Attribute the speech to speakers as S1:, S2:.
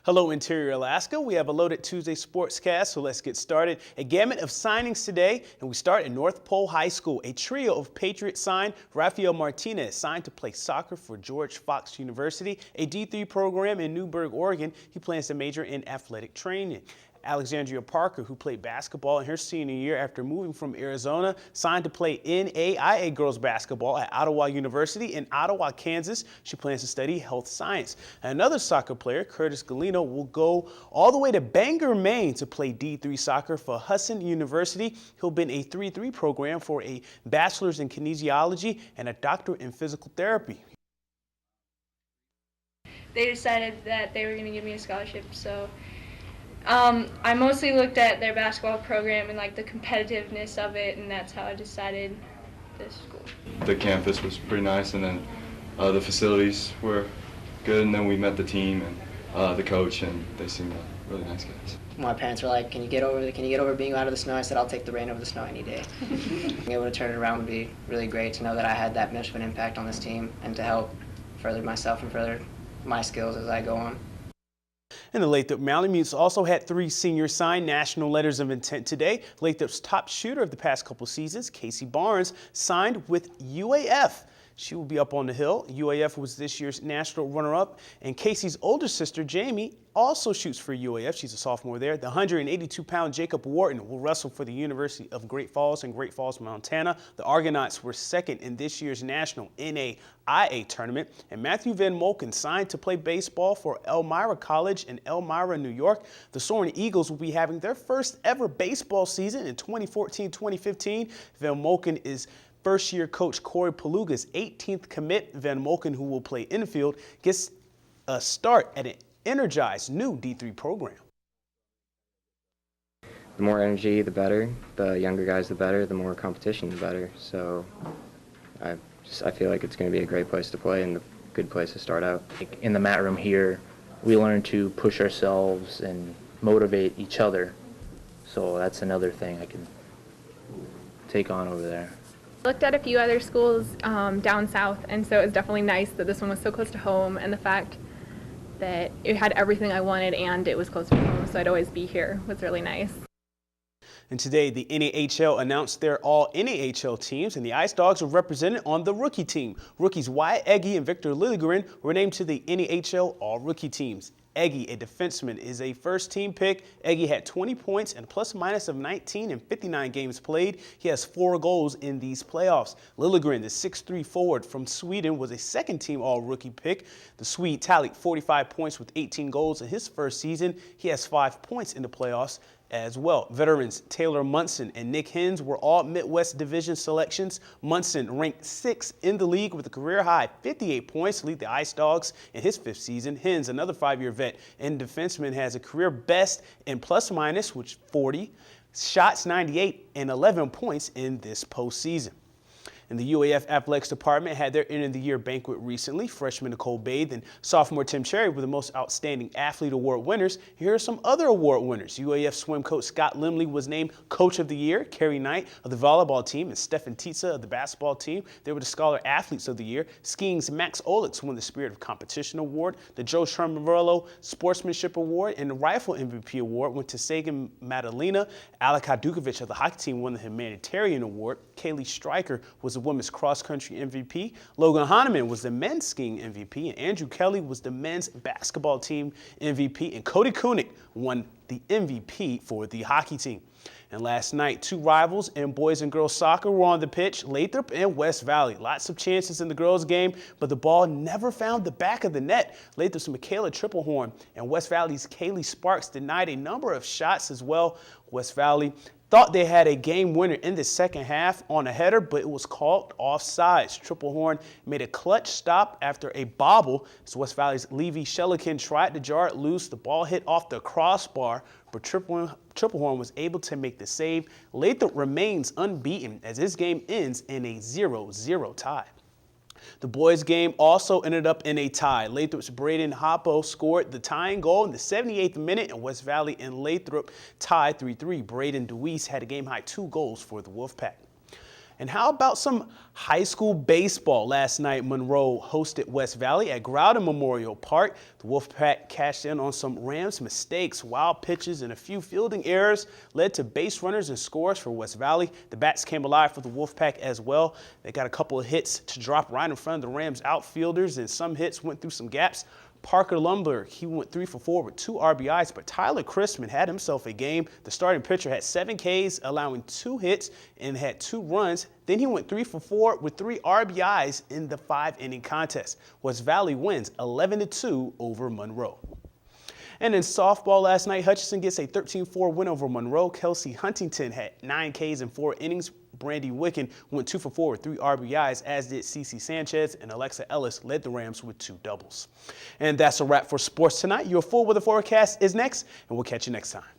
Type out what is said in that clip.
S1: Hello, Interior Alaska. We have a loaded Tuesday sportscast, so let's get started. A gamut of signings today, and we start at North Pole High School. A trio of Patriots signed. Rafael Martinez signed to play soccer for George Fox University, a D3 program in Newberg, Oregon. He plans to major in athletic training. Alexandria Parker, who played basketball in her senior year after moving from Arizona, signed to play NAIA girls basketball at Ottawa University in Ottawa, Kansas. She plans to study health science. Another soccer player, Curtis Galino, will go all the way to Bangor, Maine to play D3 soccer for Hudson University. He'll be in a 3-3 program for a bachelor's in kinesiology and a doctorate in physical therapy.
S2: They decided that they were going to give me a scholarship, so I mostly looked at their basketball program and the competitiveness of it, and that's how I decided this school.
S3: The campus was pretty nice, and then the facilities were good, and then we met the team and the coach, and they seemed like really nice guys.
S4: My parents were like, can you get over being out of the snow? I said, I'll take the rain over the snow any day. Being able to turn it around would be really great, to know that I had that much of an impact on this team and to help further myself and further my skills as I go on.
S1: And the Lathrop Malamutes also had 3 seniors sign national letters of intent today. Lathrop's top shooter of the past couple seasons, Casey Barnes, signed with UAF. She will be up on the hill. UAF was this year's national runner-up, and Casey's older sister, Jamie, also shoots for UAF. She's a sophomore there. The 182-pound Jacob Wharton will wrestle for the University of Great Falls in Great Falls, Montana. The Argonauts were second in this year's national NAIA tournament, and Matthew Van Molken signed to play baseball for Elmira College in Elmira, New York. The Soaring Eagles will be having their first ever baseball season in 2014-2015. Van Molken is first-year coach Corey Paluga's 18th commit. Van Molken, who will play infield, gets a start at an energized new D3 program.
S5: The more energy, the better. The younger guys, the better. The more competition, the better. So I feel like it's going to be a great place to play and a good place to start out.
S6: In the mat room here, we learn to push ourselves and motivate each other. So that's another thing I can take on over there.
S7: I looked at a few other schools down south, and so it was definitely nice that this one was so close to home, and the fact that it had everything I wanted and it was close to home, so I'd always be here was really nice.
S1: And today, the NAHL announced their all-NAHL teams, and the Ice Dogs are represented on the rookie team. Rookies Wyatt Eggy and Victor Lilligren were named to the NAHL all-rookie teams. Eggy, a defenseman, is a first-team pick. Eggy had 20 points and plus-minus of 19 in 59 games played. He has 4 goals in these playoffs. Lilligren, the 6'3" forward from Sweden, was a second-team all-rookie pick. The Swede tallied 45 points with 18 goals in his first season. He has 5 points in the playoffs as well. Veterans Taylor Munson and Nick Hens were all Midwest Division selections. Munson ranked 6th in the league with a career-high 58 points to lead the Ice Dogs in his 5th season. Hens, another 5-year vet and defenseman, has a career best in plus-minus, which 40, shots 98, and 11 points in this postseason. And the UAF Athletics Department had their end-of-the-year banquet recently. Freshman Nicole Bathe and sophomore Tim Cherry were the most outstanding athlete award winners. Here are some other award winners. UAF swim coach Scott Limley was named Coach of the Year. Carrie Knight of the volleyball team and Stefan Titsa of the basketball team, they were the Scholar Athletes of the Year. Skiing's Max Olix won the Spirit of Competition Award. The Joe Sherman-Verlo Sportsmanship Award and the Rifle MVP Award went to Sagan Madalena. Aleka Dukovic of the hockey team won the Humanitarian Award. Kaylee Stryker was the women's cross-country MVP. Logan Hahnemann was the men's skiing MVP, and Andrew Kelly was the men's basketball team MVP, and Cody Koenig won the MVP for the hockey team. And last night, 2 rivals in boys and girls soccer were on the pitch, Lathrop and West Valley. Lots of chances in the girls' game, but the ball never found the back of the net. Lathrop's Michaela Triplehorn and West Valley's Kaylee Sparks denied a number of shots as well. West Valley thought they had a game winner in the second half on a header, but it was called offsides. Triplehorn made a clutch stop after a bobble as West Valley's Levy Shelikin tried to jar it loose. The ball hit off the crossbar, but Triplehorn was able to make the save. Lathrop remains unbeaten as this game ends in a 0-0 tie. The boys' game also ended up in a tie. Lathrop's Braden Hoppo scored the tying goal in the 78th minute, and West Valley and Lathrop tied 3-3. Braden DeWeese had a game-high 2 goals for the Wolfpack. And how about some high school baseball? Last night, Monroe hosted West Valley at Groudon Memorial Park. The Wolfpack cashed in on some Rams mistakes. Wild pitches and a few fielding errors led to base runners and scores for West Valley. The bats came alive for the Wolfpack as well. They got a couple of hits to drop right in front of the Rams outfielders, and some hits went through some gaps. Parker Lumber, he went 3 for 4 with 2 RBIs, but Tyler Christman had himself a game. The starting pitcher had 7 Ks, allowing 2 hits and had 2 runs. Then he went 3 for 4 with 3 RBIs in the 5-inning contest. West Valley wins 11-2 over Monroe. And in softball last night, Hutchinson gets a 13-4 win over Monroe. Kelsey Huntington had 9 Ks in 4 innings. Brandy Wicken went 2 for 4 with 3 RBIs, as did Cece Sanchez, and Alexa Ellis led the Rams with 2 doubles. And that's a wrap for sports tonight. Your full weather forecast is next, and we'll catch you next time.